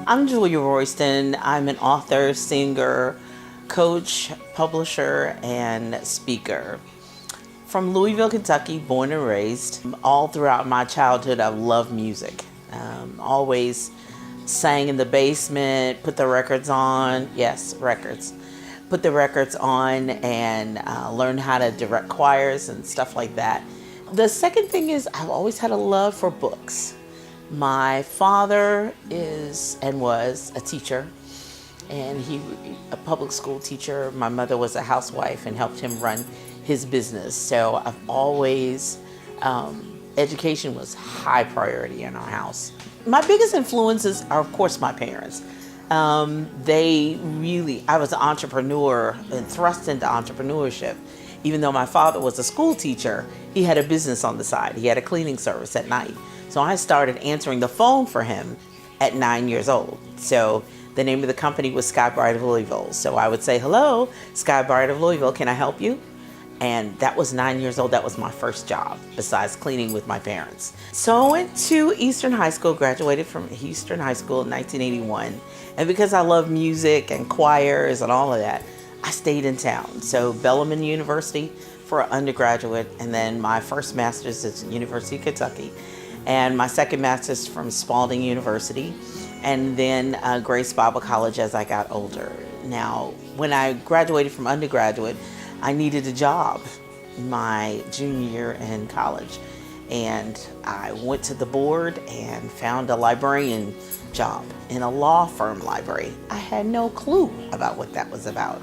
I'm Julia Royston. I'm an author, singer, coach, publisher, and speaker. From Louisville, Kentucky, born and raised. All throughout my childhood, I've loved music. Always sang in the basement, put the records on. Yes, records. Put the records on and learned how to direct choirs and stuff like that. The second thing is I've always had a love for books. My father is and was a teacher, and he a public school teacher. My mother was a housewife and helped him run his business. So I've always, education was high priority in our house. My biggest influences are, of course, my parents. I was an entrepreneur and thrust into entrepreneurship. Even though my father was a school teacher, he had a business on the side. He had a cleaning service at night. So I started answering the phone for him at 9 years old. So the name of the company was Sky Bright of Louisville. So I would say, "Hello, Sky Bright of Louisville, can I help you?" And that was 9 years old. That was my first job, besides cleaning with my parents. So I went to Eastern High School, graduated from Eastern High School in 1981. And because I love music and choirs and all of that, I stayed in town. So Bellarmine University for an undergraduate, and then my first master's at University of Kentucky, and my second master's from Spalding University, and then Grace Bible College as I got older. Now, when I graduated from undergraduate, I needed a job my junior year in college, and I went to the board and found a librarian job in a law firm library. I had no clue about what that was about,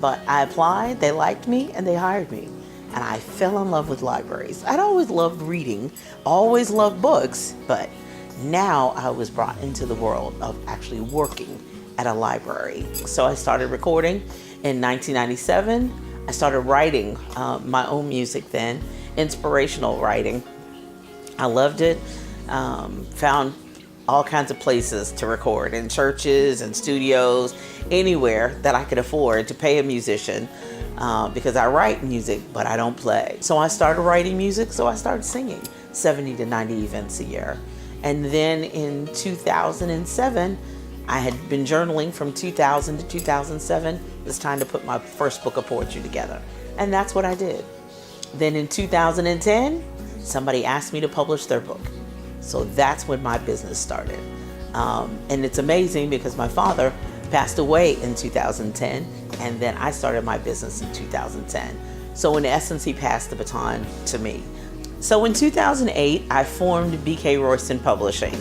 but I applied, they liked me, and they hired me. And I fell in love with libraries. I'd always loved reading, always loved books, but now I was brought into the world of actually working at a library. So I started recording in 1997. I started writing my own music then, inspirational writing. I loved it. Found all kinds of places to record, in churches and studios, anywhere that I could afford to pay a musician. Because I write music, but I don't play. So I started writing music, so I started singing 70 to 90 events a year. And then in 2007, I had been journaling from 2000 to 2007. It was time to put my first book of poetry together. And that's what I did. Then in 2010, somebody asked me to publish their book. So that's when my business started. And it's amazing because my father passed away in 2010, and then I started my business in 2010. So in essence, he passed the baton to me. So in 2008, I formed BK Royston Publishing.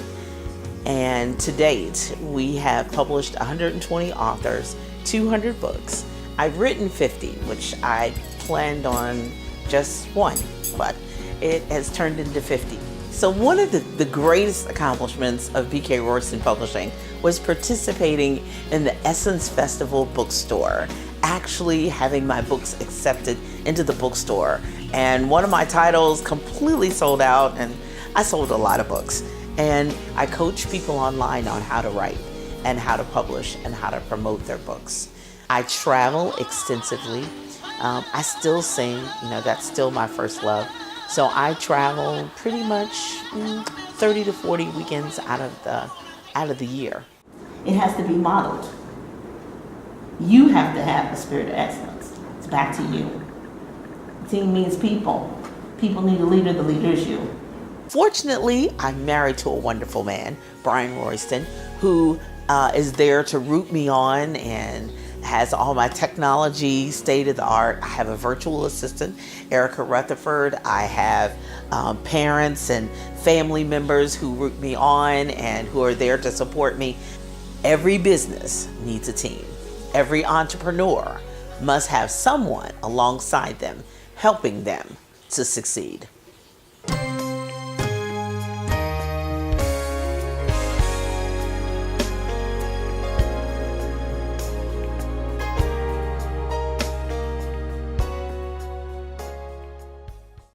And to date, we have published 120 authors, 200 books. I've written 50, which I planned on just one, but it has turned into 50. So one of the greatest accomplishments of BK Royston Publishing was participating in the Essence Festival bookstore, actually having my books accepted into the bookstore. And one of my titles completely sold out, and I sold a lot of books. And I coach people online on how to write and how to publish and how to promote their books. I travel extensively. I still sing, that's still my first love. So I travel pretty much 30 to 40 weekends out of the year. It has to be modeled. You have to have the spirit of excellence. It's back to you. Team means people. People need a leader. The leader is you. Fortunately, I'm married to a wonderful man, Brian Royston, who is there to root me on and has all my technology, state of the art. I have a virtual assistant, Erica Rutherford. I have parents and family members who root me on and who are there to support me. Every business needs a team. Every entrepreneur must have someone alongside them, helping them to succeed.